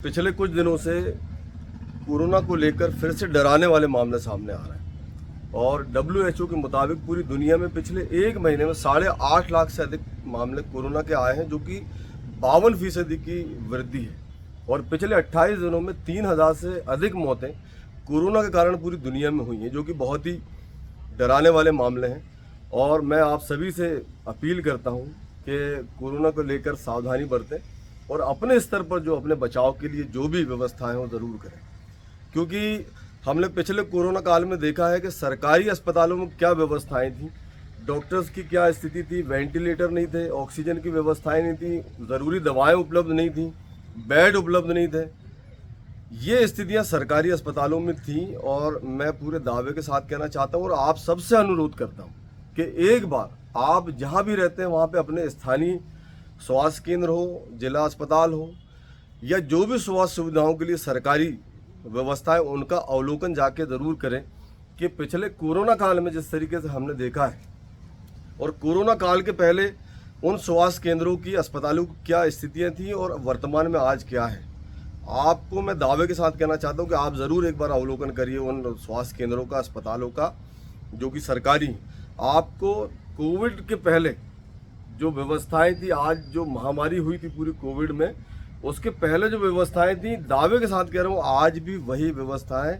पिछले कुछ दिनों से कोरोना को लेकर फिर से डराने वाले मामले सामने आ रहे हैं और WHO के मुताबिक पूरी दुनिया में पिछले एक महीने में 8.5 लाख से अधिक मामले कोरोना के आए हैं, जो कि 52% की वृद्धि है। और पिछले 28 दिनों में 3000 से अधिक मौतें कोरोना के कारण पूरी दुनिया में हुई हैं, जो कि बहुत ही डराने वाले मामले हैं। और मैं आप सभी से अपील करता हूं कि कोरोना को लेकर सावधानी बरतें और अपने स्तर पर जो अपने बचाव के लिए जो भी व्यवस्थाएं हो ज़रूर करें, क्योंकि हमने पिछले कोरोना काल में देखा है कि सरकारी अस्पतालों में क्या व्यवस्थाएं थी, डॉक्टर्स की क्या स्थिति थी, वेंटिलेटर नहीं थे, ऑक्सीजन की व्यवस्थाएं नहीं थी, ज़रूरी दवाएं उपलब्ध नहीं थी, बेड उपलब्ध नहीं थे। ये स्थितियां सरकारी अस्पतालों में थी और मैं पूरे दावे के साथ कहना चाहता हूं और आप सबसे अनुरोध करता हूं कि एक बार आप जहां भी रहते हैं वहां पे अपने स्थानीय स्वास्थ्य केंद्र हो, जिला अस्पताल हो या जो भी स्वास्थ्य सुविधाओं के लिए सरकारी व्यवस्थाएं, उनका अवलोकन जाके ज़रूर करें कि पिछले कोरोना काल में जिस तरीके से हमने देखा है और कोरोना काल के पहले उन स्वास्थ्य केंद्रों की, अस्पतालों की क्या स्थितियां थी और वर्तमान में आज क्या है। आपको मैं दावे के साथ कहना चाहता हूं कि आप ज़रूर एक बार अवलोकन करिए उन स्वास्थ्य केंद्रों का, अस्पतालों का, जो कि सरकारी। आपको कोविड के पहले जो व्यवस्थाएं थी, आज जो महामारी हुई थी पूरी कोविड में, उसके पहले जो व्यवस्थाएं थी, दावे के साथ कह रहा हूँ आज भी वही व्यवस्थाएं,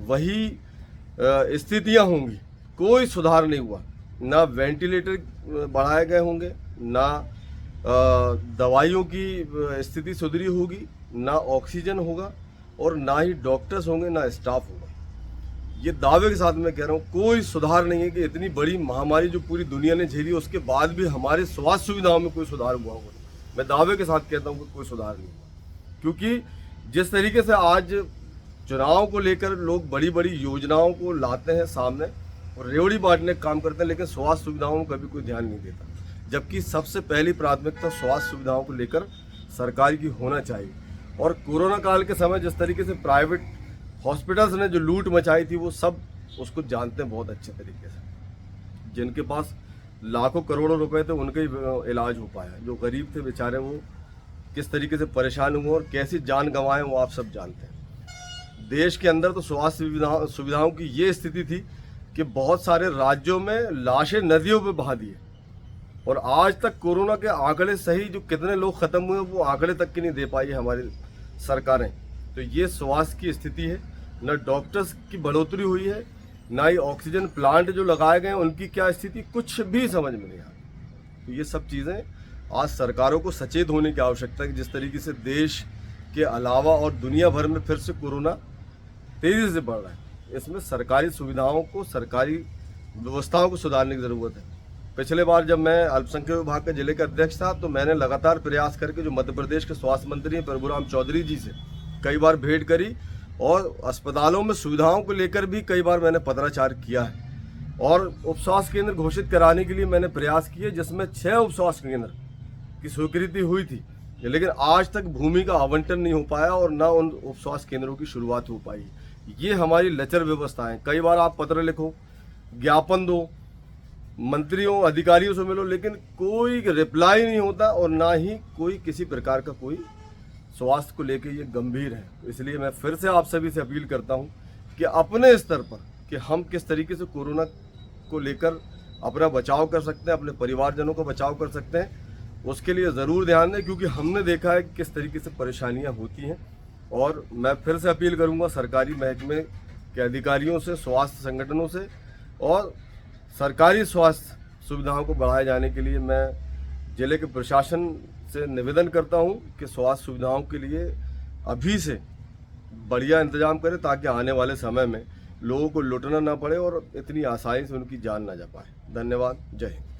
वही स्थितियां होंगी। कोई सुधार नहीं हुआ, ना वेंटिलेटर बढ़ाए गए होंगे, ना दवाइयों की स्थिति सुधरी होगी, ना ऑक्सीजन होगा और ना ही डॉक्टर्स होंगे, ना स्टाफ होगा। ये दावे के साथ मैं कह रहा हूँ कोई सुधार नहीं है कि इतनी बड़ी महामारी जो पूरी दुनिया ने झेली, उसके बाद भी हमारे स्वास्थ्य सुविधाओं में कोई सुधार हुआ होगा। मैं दावे के साथ कहता हूँ कि कोई सुधार नहीं हुआ, क्योंकि जिस तरीके से आज चुनाव को लेकर लोग बड़ी बड़ी योजनाओं को लाते हैं सामने और रेवड़ी बांटने का काम करते हैं, लेकिन स्वास्थ्य सुविधाओं में कभी कोई ध्यान नहीं देता, जबकि सबसे पहली प्राथमिकता स्वास्थ्य सुविधाओं को लेकर सरकार की होना चाहिए। और कोरोना काल के समय जिस तरीके से प्राइवेट हॉस्पिटल्स ने जो लूट मचाई थी, वो सब उसको जानते हैं बहुत अच्छे तरीके से। जिनके पास लाखों करोड़ों रुपए थे उनका ही इलाज हो पाया, जो गरीब थे बेचारे वो किस तरीके से परेशान हुए और कैसी जान गंवाएं वो आप सब जानते हैं। देश के अंदर तो स्वास्थ्य सुविधाओं की ये स्थिति थी कि बहुत सारे राज्यों में लाशें नदियों पे बहा दिए और आज तक कोरोना के आंकड़े सही जो कितने लोग खत्म हुए वो आंकड़े तक की नहीं दे पाई है हमारी सरकारें। तो ये स्वास्थ्य की स्थिति है, न डॉक्टर्स की बढ़ोतरी हुई है, ना ही ऑक्सीजन प्लांट जो लगाए गए हैं उनकी क्या स्थिति, कुछ भी समझ में नहीं आ रही। तो ये सब चीज़ें आज सरकारों को सचेत होने की आवश्यकता है कि जिस तरीके से देश के अलावा और दुनिया भर में फिर से कोरोना तेज़ी से बढ़ रहा है, इसमें सरकारी सुविधाओं को, सरकारी व्यवस्थाओं को सुधारने की ज़रूरत है। पिछले बार जब मैं अल्पसंख्यक विभाग के जिले का अध्यक्ष था तो मैंने लगातार प्रयास करके जो मध्य प्रदेश के स्वास्थ्य मंत्री हैं प्रभुराम चौधरी जी से कई बार भेंट करी और अस्पतालों में सुविधाओं को लेकर भी कई बार मैंने पत्राचार किया है और उप स्वास्थ्य केंद्र घोषित कराने के लिए मैंने प्रयास किए, जिसमें 6 उप स्वास्थ्य केंद्र की स्वीकृति हुई थी, लेकिन आज तक भूमि का आवंटन नहीं हो पाया और ना उन उप स्वास्थ्य केंद्रों की शुरुआत हो पाई। ये हमारी लचर व्यवस्था है। कई बार आप पत्र लिखो, ज्ञापन दो, मंत्रियों अधिकारियों से मिलो, लेकिन कोई रिप्लाई नहीं होता और ना ही कोई किसी प्रकार का कोई स्वास्थ्य को लेकर ये गंभीर है। इसलिए मैं फिर से आप सभी से अपील करता हूं कि अपने स्तर पर कि हम किस तरीके से कोरोना को लेकर अपना बचाव कर सकते हैं, अपने परिवारजनों का बचाव कर सकते हैं, उसके लिए ज़रूर ध्यान दें, क्योंकि हमने देखा है कि किस तरीके से परेशानियां होती हैं। और मैं फिर से अपील करूंगा सरकारी महकमे के अधिकारियों से, स्वास्थ्य संगठनों से और सरकारी स्वास्थ्य सुविधाओं को बढ़ाए जाने के लिए मैं जिले के प्रशासन से निवेदन करता हूं कि स्वास्थ्य सुविधाओं के लिए अभी से बढ़िया इंतजाम करें, ताकि आने वाले समय में लोगों को लुटना ना पड़े और इतनी आसानी से उनकी जान ना जा पाए। धन्यवाद। जय हिंद।